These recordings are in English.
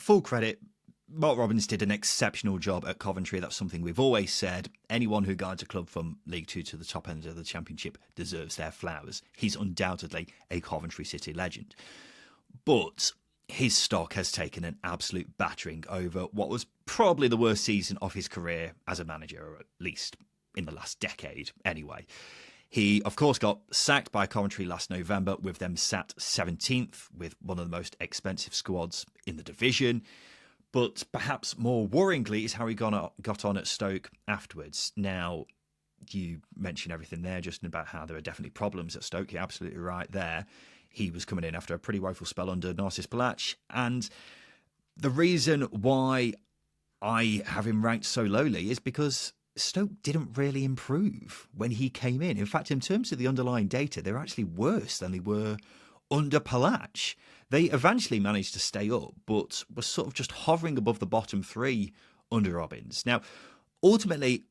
full credit, Mark Robins did an exceptional job at Coventry. That's something we've always said. Anyone who guides a club from League Two to the top end of the Championship deserves their flowers. He's undoubtedly a Coventry City legend. But his stock has taken an absolute battering over what was probably the worst season of his career as a manager, or at least in the last decade anyway. He, of course, got sacked by Coventry last November, with them sat 17th with one of the most expensive squads in the division. But perhaps more worryingly is how he got on at Stoke afterwards. Now, you mentioned everything there, Justin, about how there are definitely problems at Stoke. You're absolutely right there. He was coming in after a pretty woeful spell under Narcis Balach. And the reason why I have him ranked so lowly is because Stoke didn't really improve when he came in. In fact, in terms of the underlying data, they're actually worse than they were under Balach. They eventually managed to stay up, but were sort of just hovering above the bottom three under Robins. Now, ultimately,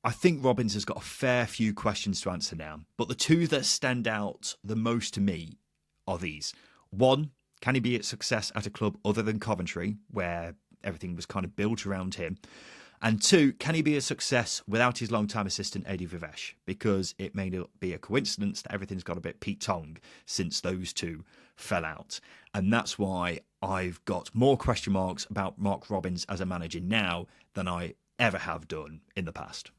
I think Robins has got a fair few questions to answer now, but the two that stand out the most to me are these. One, can he be a success at a club other than Coventry, where everything was kind of built around him? And two, can he be a success without his long-time assistant, Eddie Vivesh? Because it may not be a coincidence that everything's got a bit Pete Tong since those two fell out. And that's why I've got more question marks about Mark Robins as a manager now than I ever have done in the past.